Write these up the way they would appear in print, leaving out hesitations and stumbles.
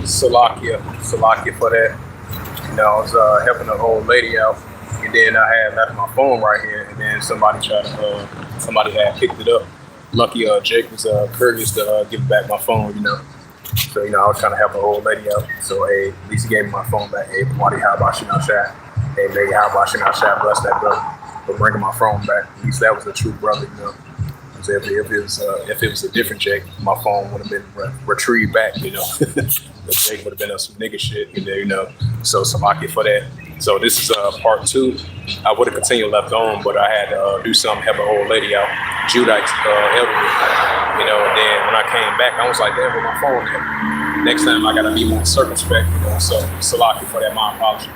Salakia for that. I was helping an old lady out, and then I had left my phone right here, and then somebody had picked it up. Lucky Jake was courteous to give back my phone. So I was trying to help an old lady out. So hey, at least he gave me my phone back. Hey, Wadi, how about you now, Shaq? Hey, maybe how about you now, Shaq? Bless that brother for bringing my phone back. At least that was a true brother. So if it was a different Jake, my phone would have been retrieved back. The Jake would have been on some nigga shit. So Salaki for that. So this is part two. I would have continued left on, but I had to do something, help an old lady out, Judite's elderly. And then when I came back, I was like, damn, with my phone there. Next time I gotta be more circumspect. So Salaki for that. My apology.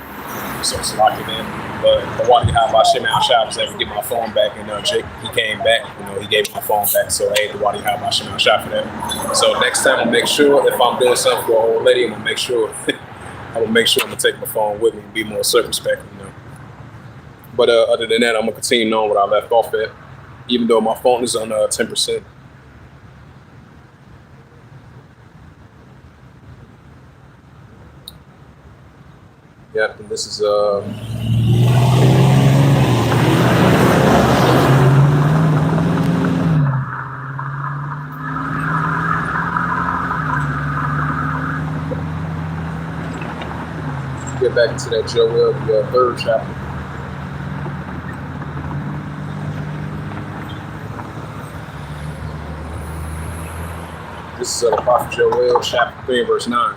So Salaki then. But Wadi, how about Shimon Shah was able to get my phone back, and Jake, he came back, he gave me my phone back. So hey, the Wadi, how about Shimon Shah for that? So next time I'll make sure if I'm doing something for an old lady, I'm gonna make sure I'm gonna take my phone with me and be more circumspect, But other than that, I'm gonna continue on what I left off at, even though my phone is on 10%. Yeah, and this is get back into that Joel, the third chapter. This is the prophet Joel, chapter 3, verse 9.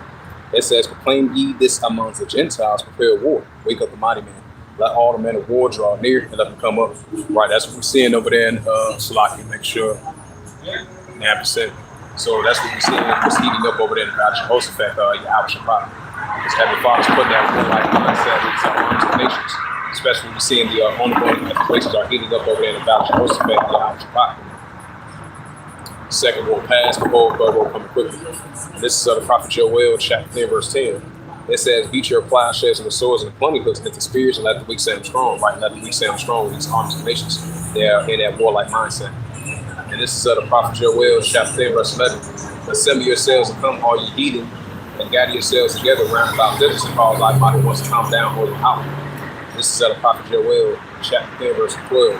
It says, proclaim ye this amongst the Gentiles, prepare war, wake up the mighty man. Let all the men of war draw near and let them come up. Right, that's what we're seeing over there in Salaki, make sure. 9%. So that's what we're seeing, what's heating up over there in the Jehoshaphat, Yahweh Shabbat. Because Heavenly Father's putting that war like I said, with some arms of nations. Especially we're seeing the ongoing escalations are heating up over there in the Valley of Jehoshaphat, Yahweh Shabbat. Second will pass, behold, third will come quickly. And this is the prophet Joel, chapter 10, verse 10. It says, beat your plowshares and the swords and the plumbing hooks into spears, and let the weak say I'm strong. Right, let the weak say I'm strong with these armies of nations. They are in that warlike mindset. And this is the prophet Joel, chapter 10, verse 11. Assemble yourselves and come, all ye heathen, and gather yourselves together round about this and cause like mighty ones to come down or your house. This is the prophet Joel, chapter 10, verse 12.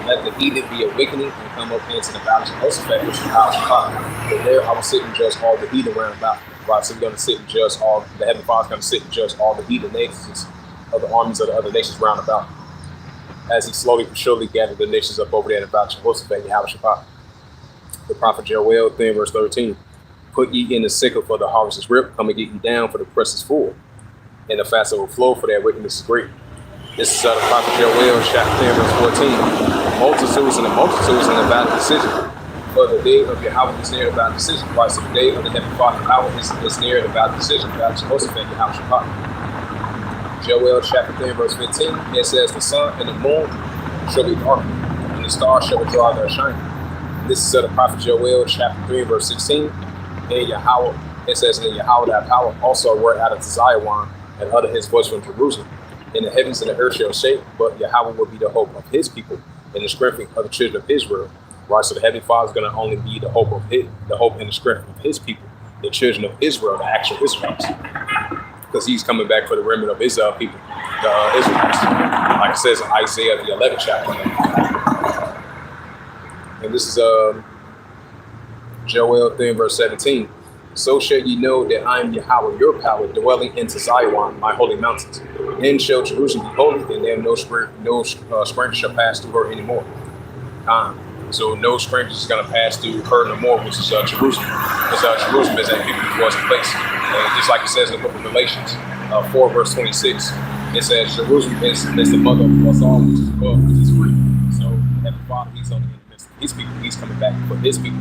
Let the heathen be awakening and come up into the valley of Jehoshaphat, which is Yahweh Shabbat. And there I will sit and judge all the heathen round about. Right, so we're going to sit and judge the Heavenly Father's going to sit and judge all the heathen nations of the armies of the other nations round about. As he slowly but surely gathered the nations up over there in the valley of Jehoshaphat, Yahweh Shabbat. The prophet Joel, 10, verse 13. Put ye in the sickle, for the harvest is ripped. Come and get ye down, for the press is full. And the fast will flow, for their wickedness is great. This is the prophet Joel, chapter 10, verse 14. Multitudes and the multitudes in the valley of decision. For the day of Yahweh is near the valley of decision. Right, so the day of the Heavenly Father Yahweh is near the valley of decision. Valley of Jehoshaphat, Yahweh Shabbat. Joel, chapter 10, verse 15. It says, the sun and the moon shall be darkened, and the stars shall withdraw their shining. This is the prophet Joel, chapter 3, verse 16. And Yahweh, it says, and Yahweh thy power also word out of Zion, and utter his voice from Jerusalem. And the heavens and the earth shall shake, but Yahweh will be the hope of his people and the strength of the children of Israel. Right, so the Heavenly Father is going to only be the hope and the strength of his people, the children of Israel, the actual Israelites, because he's coming back for the remnant of his people, the Israelites, like it says in Isaiah the 11th chapter. And this is Joel 10, verse 17. So shall ye know that I am Yahweh, your power, dwelling into Zion, my holy mountains. Then shall Jerusalem be holy, and then no stranger shall pass through her anymore. So no stranger is going to pass through her no more, which is Jerusalem. Because Jerusalem is that people was in place. And just like it says in the book of Galatians 4, verse 26, it says Jerusalem is the mother of us all, which is above, which is free. So Heavenly Father, he's on the midst of his people. He's coming back for his people.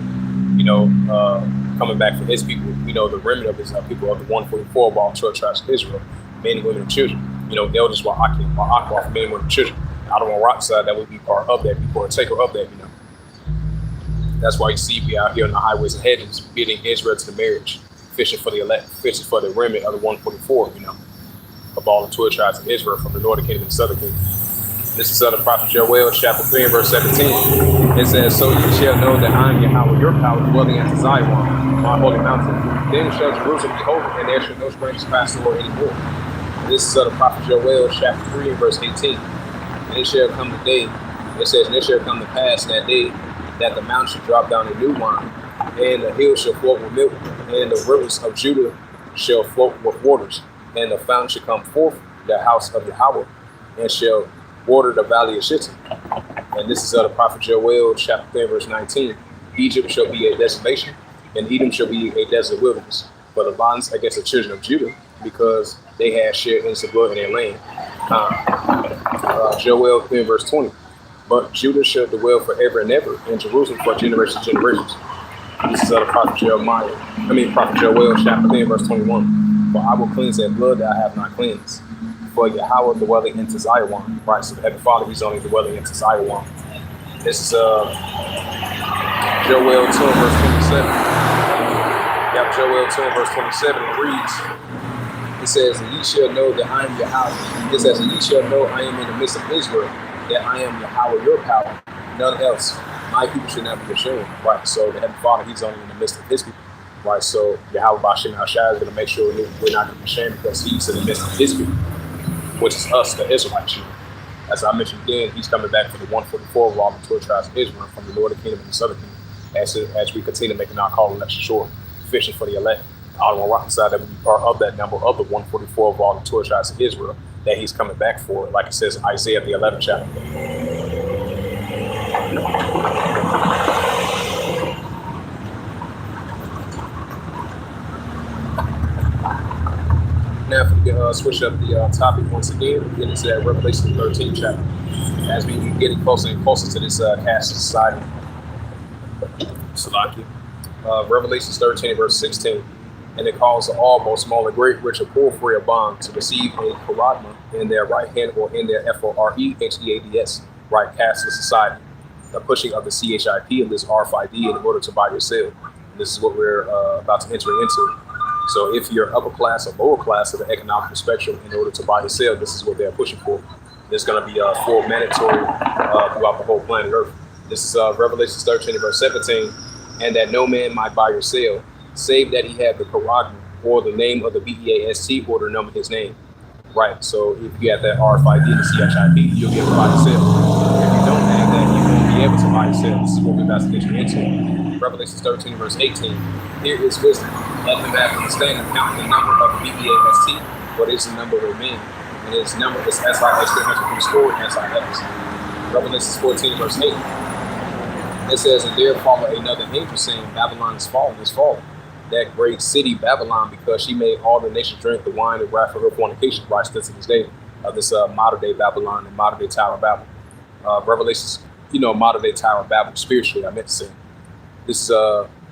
Coming back for his people, the remnant of his people of the 144 of all 12 tribes of Israel, men and women and children, elders while Akbar for men and women and children. I don't want rock side that would be part of that, be partaker of that, That's why you see we out here on the highways and hedges, bidding Israel to the marriage, fishing for the elect, fishing for the remnant of the 144, of all the 12 tribes of Israel from the northern kingdom and the southern kingdom. This is of the prophet Joel, chapter 3, and verse 17. It says, "So ye shall know that I am Yahweh your power, dwelling at Zion, my holy mountain. Then shall Jerusalem be holy, and there shall no strangers pass through anymore." This is of the prophet Joel, chapter 3, and verse 18. "And it shall come the day," it says, "and it shall come to pass that day that the mountains shall drop down a new wine, and the hills shall float with milk, and the rivers of Judah shall float with waters, and the fountain shall come forth, the house of Yahweh, and shall water the valley of Shittim." And this is of the prophet Joel, chapter 3, verse 19. "Egypt shall be a desolation, and Edom shall be a desert wilderness, for the violence against the children of Judah, because they had shared innocent blood in their land." Joel 3, verse 20. "But Judah shall dwell forever and ever, and Jerusalem for generations and generations." This is of the prophet prophet Joel, chapter 3, verse 21. "For I will cleanse their blood that I have not cleansed. For Yahweh dwelling into Zion." Right, so the Heavenly Father, He's only dwelling into Zion. This is Joel 2, verse 27. Yeah, Joel 2, verse 27, it reads, it says, "And ye shall know that I am Yahweh." It says, "And ye shall know I am in the midst of Israel, that I am Yahweh your power, none else. My people should not be ashamed." Right, so the Heavenly Father, He's only in the midst of His people. Right, so Yahweh Bashem Al-Shai is going to make sure we're not going to be ashamed, because He's in the midst of His people, which is us, the Israelites. As I mentioned again, He's coming back for the 144 of all the 12 tribes of Israel, from the northern kingdom and the southern kingdom, as we continue making our call election short, fishing for the elect. I don't want to side that we be part of that number of the 144 of all the 12 tribes of Israel that He's coming back for, like it says in Isaiah the 11th chapter. Now, if we can switch up the topic once again, we get into that Revelation 13 chapter. As we get getting closer and closer to this caste society. Salaki. Revelation 13, verse 16. "And it calls the all, both small and great, rich and poor, free or bond, to receive a charisma in their right hand or in their FOREHEADS, right, caste society. The pushing of the CHIP and this RFID in order to buy or sell." And this is what we're about to enter into. So if you're upper class or lower class of the economic spectrum, in order to buy or sell, this is what they're pushing for. There's going to be full mandatory throughout the whole planet Earth. This is Revelation 13, verse 17. "And that no man might buy or sell, save that he have the Quran or the name of the BEAST or the number of his name." Right, so if you have that RFID and the CHIP, you'll be able to buy and sell. If you don't have that, you won't be able to buy and sell. This is what we're about to get you into. Revelation 13, verse 18. "Here is wisdom. Let them have understanding, count the number of BEAST, what is the number of men. And his number is SIX 300 and SIX. Revelation 14, verse 8. It says, "And there followed another angel saying, Babylon is fallen, that great city Babylon, because she made all the nations drink the wine and wrath of her fornication." Right, still to this day, this modern day Babylon and modern day Tower of Babel. Revelations, modern day Tower of Babel spiritually, I meant to say. This is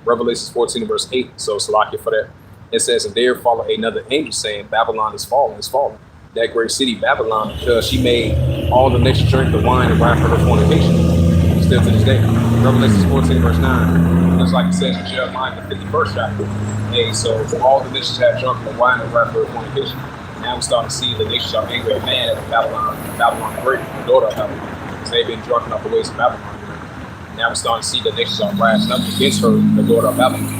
Revelation 14, verse 8. So Salakia for that. It says, "And there followed another angel saying, Babylon is fallen, that great city Babylon, because she made all the nations drink the wine and wrath of her fornication." Still to this day. Revelation 14, verse 9. Just like it says in Jeremiah, the 51st chapter. Hey, so all the nations have drunk the wine and wrath of her fornication. Now we start to see the nations are angry and mad at Babylon the Great, the daughter of Babylon, because they've been drunk enough the ways of Babylon. Now we're starting to see the nations are rising up against her, the daughter of Babylon.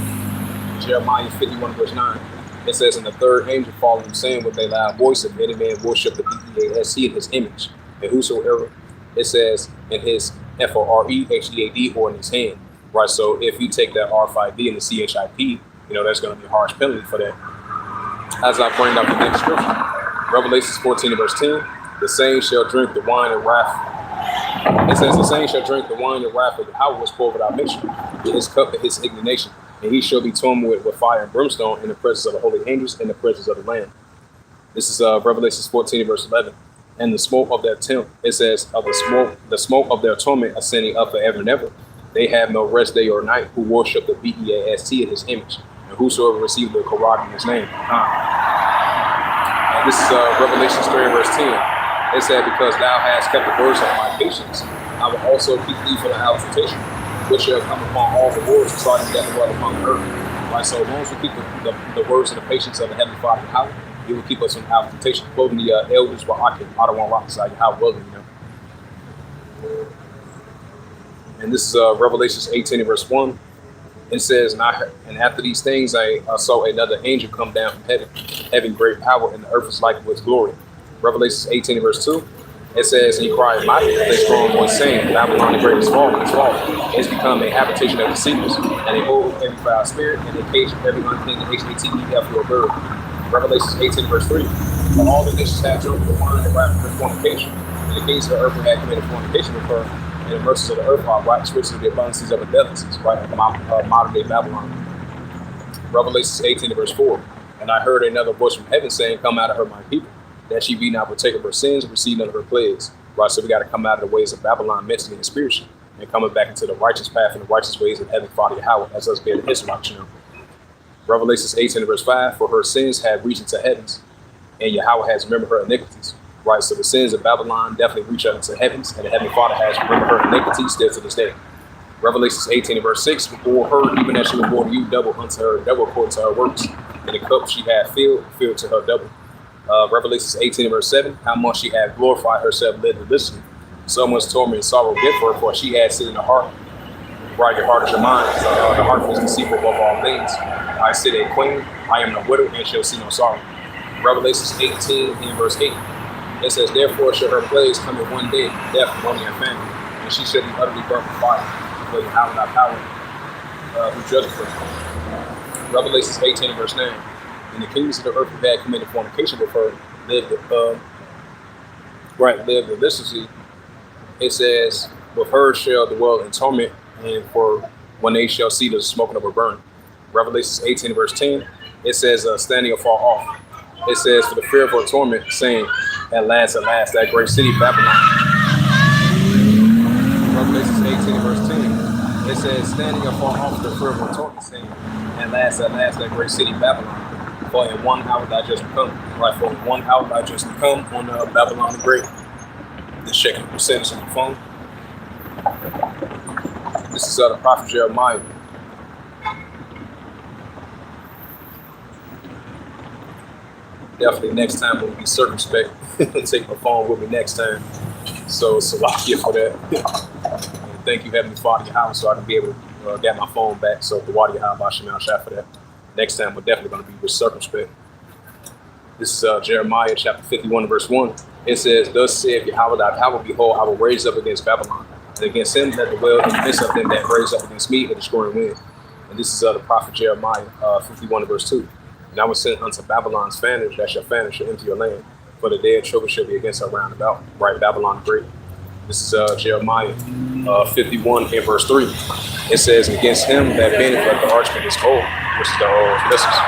Jeremiah 51, verse 9. It says, "And the third angel followed him, saying with a loud voice, if any man worship the BEAST in his image, and whosoever," it says, "in his FOREHEAD or in his hand." Right, so if you take that RFID and the CHIP, there's going to be a harsh penalty for that. As I bring up the next scripture, Revelation 14, verse 10, "The same shall drink the wine and wrath." It says, "The same shall drink the wine and wrath of Yahweh was poured without mixture, in his cup of his indignation, and he shall be tormented with fire and brimstone in the presence of the holy angels and the presence of the Lamb." This is Revelation 14, verse 11. "And the smoke of their temple," it says, "of the smoke of their torment ascending up forever and ever. They have no rest day or night who worship the BEAST in his image, and whosoever received the Quran in his name." And this is Revelation 3, verse 10. It said, "Because thou hast kept the words of my patience, I will also keep thee for the hour of temptation, which shall come upon all the words starting death and well upon the earth." Right, so as long as we keep the words and the patience of the Heavenly Father, He will keep us from hour of temptation. Quoting the elders, "Well, I don't want to rock beside you, how will you know?" And this is Revelations 18 and verse 1. It says, and after these things, I saw another angel come down from heaven, having great power, and the earth was like with glory. Revelations 18 and verse 2. It says, and he cried mightily with a strong voice, saying, Babylon the great is fallen, is fallen. It's become a habitation of deceivers, and a hold of every foul spirit, and a cage of every unclean HATEF or bird. Revelations 18 verse 3. But all the nations have drunk the wine and wrapped with fornication. And the kings of the earth had committed fornication with her, and the mercies of the earth are right, switched to the abundances of indecencies, right? Modern day Babylon. Revelations 18 verse 4. And I heard another voice from heaven saying, Come out of her, my people, that she be not partaker of her sins and receive none of her plagues. Right, so we got to come out of the ways of Babylon mentally and spiritually, and coming back into the righteous path and the righteous ways of Heavenly Father Yahweh, as us being his watch now. Revelations 18 verse 5, for her sins have reached into heavens, and Yahweh has remembered her iniquities. Right, so the sins of Babylon definitely reach up into heavens, and the Heavenly Father has remembered her iniquities still to this day. Revelations 18 verse 6, for her, even as she was born to you, double unto her, double according to her works, and the cup she had filled to her double. Revelations 18 verse 7, how much she had glorified herself, led religiously. So much torment and sorrow gift for her, for she had said in her heart, right, your heart is your mind. So, the heart is deceitful above all things. I sit a queen, I am no widow, and shall see no sorrow. Revelations 18 and verse 8, it says, therefore shall her plagues come in one day, death, mourning, and famine, and she shall be utterly burnt with fire, for you have not power, who judges her. Revelations 18 and verse 9, and the kings of the earth who had committed fornication with her lived deliciously. It says, with her shall dwell in torment, and for when they shall see the smoking of her burning. Revelations 18 verse 10, it says, standing afar off. It says, for the fear of her torment, saying, at last, that great city Babylon. Revelations 18 verse 10, it says, standing afar off the fear of her torment, saying, at last, that great city Babylon. For in 1 hour thy judgment come. Right, for in 1 hour thy judgment come on Babylon the Great. Just checking the percentage on the phone. This is the prophet Jeremiah. Definitely next time we'll be circumspect. Take my phone with me next time. So Salakia for that. Thank you, Heavenly Father Yahweh, so I can be able to get my phone back. So the Wadi Yahweh Shemal Shah for that. Next time we're definitely going to be with circumspect. This is Jeremiah chapter 51 verse 1. It says, thus saith Yahweh thy power, behold, I will raise up against Babylon, and against him that dwell in the midst of them that raise up against me a destroying wind. And this is the prophet Jeremiah 51 verse 2. And I will send unto Babylon's fanners that shall furnish shall empty your land, for the day of trouble shall be against her round about. Right, Babylon the Great. This is Jeremiah 51 and verse 3. It says, against him that bendeth like the archman is cold, which is the missiles.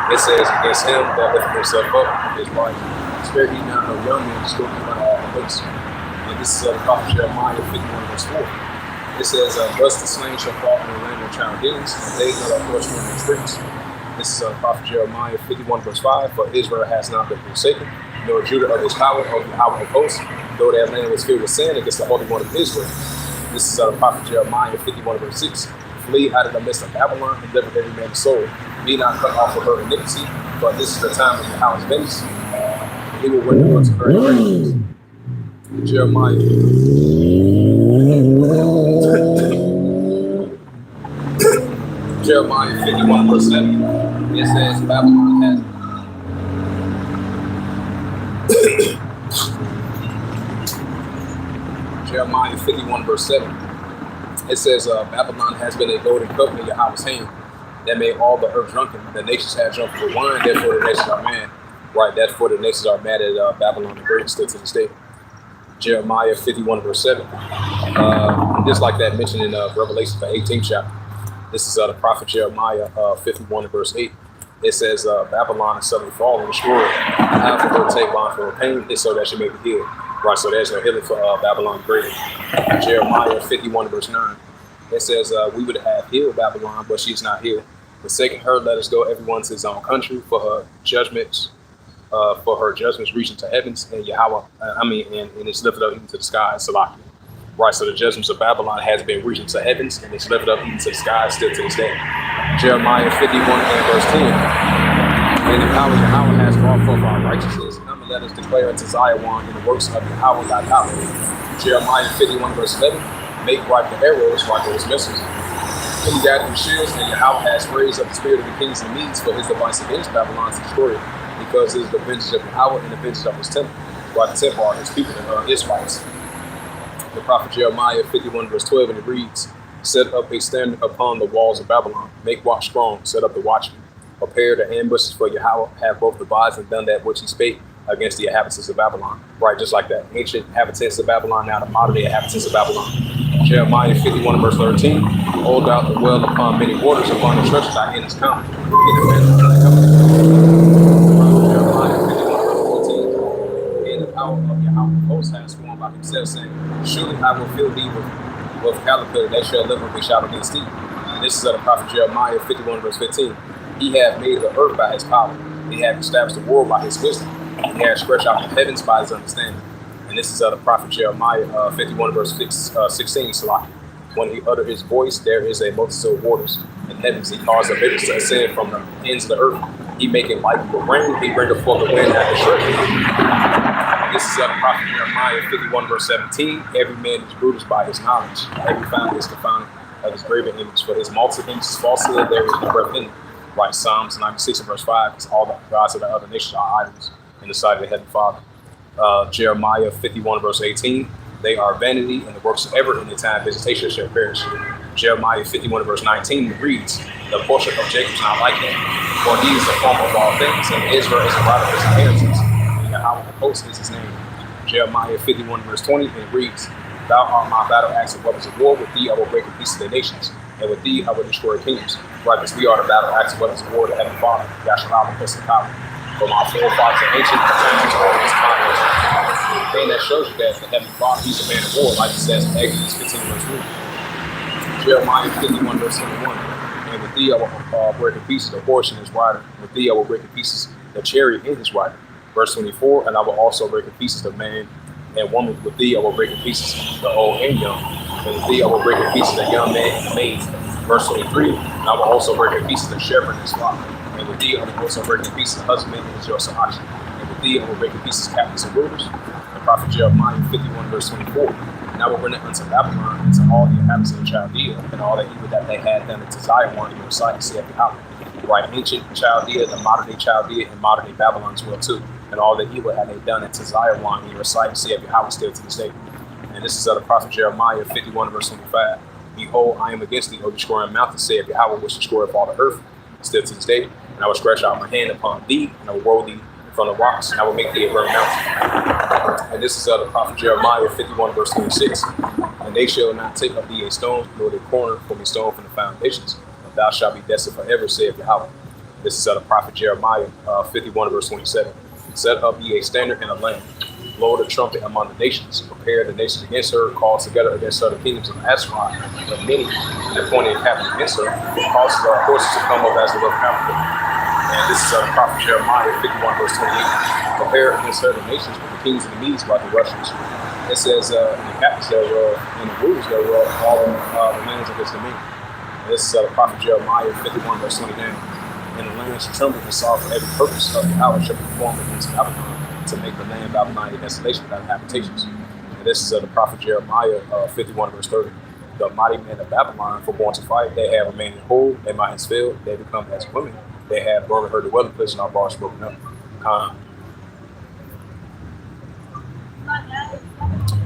It says, against him that lifteth himself up with his life. Spare ye not no young men, still keep on all place. And this is the prophet Jeremiah 51 verse 4. It says, thus the slain shall fall in the land of Chaldeans, and they that are forced in the streets. This is prophet Jeremiah 51 verse 5. For Israel has not been forsaken, nor Judah of his power, or the power of hosts, though that land was filled with sin against the Holy One of Israel. This is the prophet Jeremiah 51 verse 6. Flee out of the midst of Babylon, and deliver every man's soul. Be not cut off of her iniquity, for this is the time of Yahweh's vengeance. He will render unto her praise. Jeremiah. Jeremiah 51 verse 7. It says, Babylon has Jeremiah 51 verse 7. It says, Babylon has been a golden cup in Yahweh's hand, that made all the earth drunken. The nations have drunk with wine, therefore the nations are mad. Right, therefore the nations are mad at Babylon the Great, still to this day. Jeremiah 51 verse 7. Just like that mentioned in Revelation, the 18th chapter. This is the prophet Jeremiah 51 verse 8. It says, Babylon is suddenly fallen, destroyed. How for her take bond for her pain, is so that she may be healed. Right, so there's no healing for Babylon the Great. Jeremiah 51 verse 9. It says, we would have healed Babylon, but she's not healed. Forsaking her, let us go everyone to his own country, for her judgments reaching to heavens, and Yahweh, and it's lifted up even to the skies, Salakia. Right, so the judgments of Babylon has been reaching to heavens, and it's lifted up even to the skies still to this day. Jeremiah 51 and verse 10. And the power of Yahweh has brought forth our righteousness, let us declare unto Zion in the works of Yahweh thy God. Jeremiah 51 verse 11, make right the arrows, right those missiles. And you got the shields, and Yahweh has raised up the spirit of the kings and Medes for his device against Babylon to destroy it, because it is the vengeance of Yahweh and the vengeance of his temple. While the temple are his people and Israelites. The prophet Jeremiah 51 verse 12, and it reads, set up a standard upon the walls of Babylon, make watch strong, set up the watchmen, prepare the ambushes for Yahweh, have both devised and done that which he spake against the inhabitants of Babylon. Right, just like that. Ancient inhabitants of Babylon, now the modern day inhabitants of Babylon. Jeremiah 51 verse 13, hold out the well upon many waters, upon the treasures thy hand is counted. Jeremiah 51 verse 14, and the power of Yahweh host has sworn by himself, saying, surely I will fill thee with caterpillar, they shall live and be shout against thee. And this is of the prophet Jeremiah 51 verse 15. He hath made the earth by his power. He hath established the world by his wisdom. He hath stretched out the heavens by his understanding. And this is of the prophet Jeremiah 51 verse 16. Salah. When he uttered his voice, there is a multitude of waters. In heavens he caused the rivers to ascend from the ends of the earth. He maketh light the rain. He bringeth forth the wind at the shore. This is of the prophet Jeremiah 51 verse 17. Every man is bruised by his knowledge. Every family is confounded of his graven image. For his multitude is falsehood, there is no breath in it. Like Psalms 96 and verse 5, because all the gods of the other nations are idols in the sight of the heavenly Father. Jeremiah 51 verse 18, they are vanity, and the works ever in the time visitation shall perish. Jeremiah 51 verse 19 reads, the portion of Jacob is not like him, for he is the form of all things, and Israel is the right of his inheritance, and Yahweh of hosts is his name. Jeremiah 51 verse 20, it reads, thou art my battle axe and weapons of war, with thee I will break in pieces the nations, and with thee I will destroy kingdoms. Right, because we are the battle axe and weapons of war, the heavenly Father, Yahshua plus the power. From our forefathers and ancient times, all these conquerors. And that shows you that the heavenly Father, he's a man of war, like it says in Exodus 15 verse 3. Jeremiah 51 verse 21. And with thee I will break in pieces the horse and his rider. With thee I will break in pieces the chariot and his rider. Verse 24. And I will also break in pieces the man and woman. With thee I will break in pieces the old and young. And with thee I will break in pieces the young man and the maid. Verse 23. And I will also break in pieces the shepherd and his flock. And with thee I will also break in pieces the husbandman and his yoke of oxen. And with thee I will break in pieces captains and rulers. The prophet Jeremiah 51 verse 24. And I will bring it unto Babylon, and to all the inhabitants of Chaldea, and all the evil that they had done into Zion in your sight, saith Yahweh. Right, ancient Chaldea, the modern day Chaldea, and modern day Babylon as well too. And all the evil that they done into Zion in your sight, saith Yahweh, still to this day. And this is of the prophet Jeremiah 51 verse 25. Behold, I am against thee, O destroying mountain, saith Yahweh, which destroyeth all the earth, still to this day. And I will stretch out my hand upon thee, and I will roll thee from the rocks, and I will make thee a burnt mountain. And this is of the prophet Jeremiah 51 verse 26. And they shall not take of thee a stone, nor a corner from a stone from the foundations, but thou shalt be desolate forever, saith Yahweh. This is of the prophet Jeremiah 51 verse 27. Set up ye a standard and a lamp, blow the trumpet among the nations, prepare the nations against her, call together against her the kingdoms of Asherah, but many, and appointed a captain against her, causes our horses to come up as the river Africa. And this is the prophet Jeremiah 51 verse 28. Prepare against her the nations with the kings and the Medes by the Russians. It says, and the captains thereof, and the rulers thereof, all the lands against the men. And this is the prophet Jeremiah 51 verse 29. And the land shall tremble and saw for every purpose of Yahweh shall be performed against Babylon, to make the land Babylon a desolation without habitations. And this is the prophet Jeremiah 51 verse 30. The mighty men of Babylon for born to fight, they have remained in hold, their minds failed, they become as women. They have burned her dwelling place, and our bars broken up.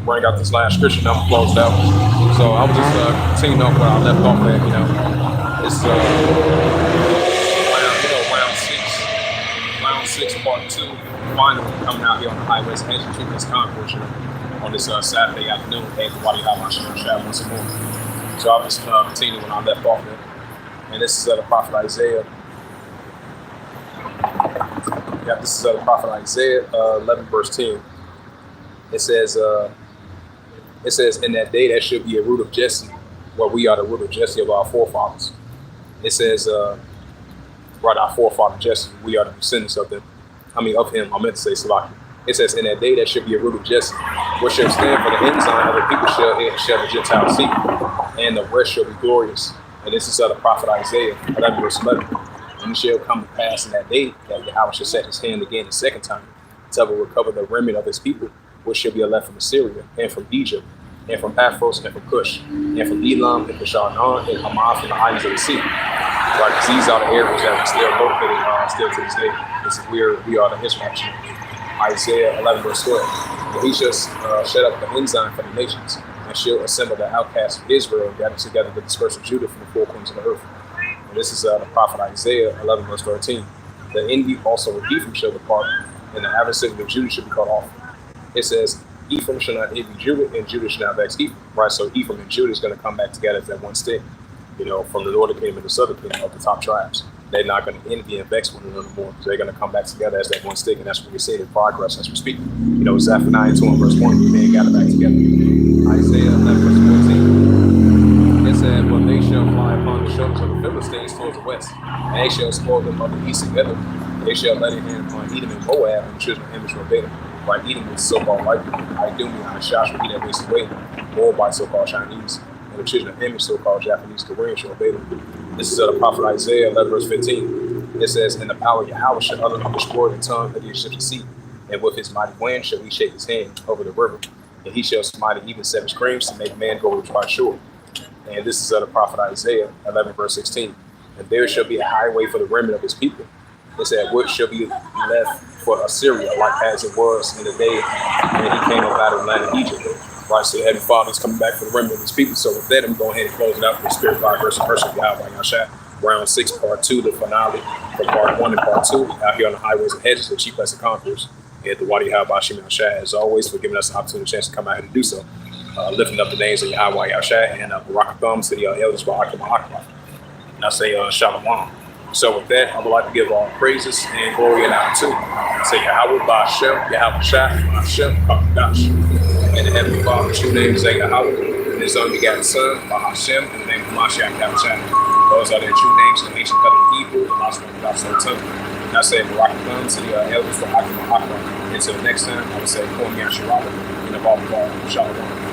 Bring out this last scripture, and I'm closed out. So I'm just continuing on where I left off at. It's round six, part 2. Finally coming out here on the highways and executing this concourse on this Saturday afternoon. Hey, everybody out my show once more. So I'll just continue when I left off there. And this is the prophet Isaiah. Yeah, this is the prophet Isaiah 11 verse 10. It says, in that day there should be a root of Jesse. Well, we are the root of Jesse of our forefathers. It says, right, our forefather Jesse, we are the descendants of them. Of him, I meant to say Salaki. It says, in that day there should be a root of Jesse, which shall stand for the ensign of the people shall the Gentiles see, and the rest shall be glorious. And this is the prophet Isaiah 11 verse 11. And it shall come to pass in that day that Yahweh shall set his hand again the second time, Teva will recover the remnant of his people, which shall be left from Assyria, and from Egypt, and from Paphos, and from Cush, and from Elam, and from Shinar, and Hamath, from the islands of the sea. Right, because these are the areas that we're still located still to this day. This is where we are the Israelites. Isaiah 11 verse 12. And he shall shut up the ensign for the nations, and shall assemble the outcasts of Israel, and gather together the dispersed of Judah from the four corners of the earth. And this is the prophet Isaiah 11 verse 13. The envy also of Ephraim shall depart, and the adversary of Judah shall be cut off. It says, Ephraim shall not envy Judah, and Judah shall not vex Ephraim. Right, so Ephraim and Judah is going to come back together as that one stick. From the northern kingdom and the southern kingdom of the top tribes. They're not going to envy and vex one another more, because they're going to come back together as that one stick, and that's what we're seeing in progress as we speak. Zephaniah 2 and verse 1, they got it back together. Isaiah 11 verse 14. It said, but they shall fly upon the shoulders of the Philistines towards the west, and they shall spoil them of the east together. They shall lay their hand upon Edom and Moab, and the children of Amish will obey them. Right, Edom is so-called white people. Idumea and Shosh will be that wasted away. Moabite so-called Chinese. And the children of Amish, so-called Japanese, Korean, shall obey them. This is the prophet Isaiah 11 verse 15. It says, in the power of Yahweh shall utter the sword and tongue of the Egyptian sea, and with his mighty wind shall he shake his hand over the river, and he shall smite even 7 streams to make man go over the dry shore. And this is the prophet Isaiah 11 verse 16. And there shall be a highway for the remnant of his people. It said, what shall be left for Assyria, like as it was in the day when he came up out of the land of Egypt. Right, so the Heavenly Father is coming back for the remnant of his people. So with that, I'm going ahead and close it out with Spirit, Fire, Verse, and Person of Yahweh Yahshua. Round 6, Part 2, the finale for Part 1 and Part 2. Out here on the highways and hedges, the chief blessed conquerors. And the Wadi Yahweh Bashim Yahshua, as always, for giving us the opportunity, chance to come out here to do so. Lifting up the names of Yahweh Yahshua and Barakatham to the elders Ba'akim Ba'akim. And I say Shalom. So with that, I would like to give all praises and glory and honor to say Yahweh Ba'ashem, Yahweh Shah, Ba'ashem, Ba'adash. And the Heavenly Father, true name is Yahweh, and his only begotten Son, Ba'ashem, in the name of Mashiach Yahushua. Those are their true names in the ancient covenant Hebrew, the lost one without soul tongue. And I say Barakatham to the elders Ba'akim Ba'akim. Until next time, I would say Kwam Yasharala, and above all, Shalom.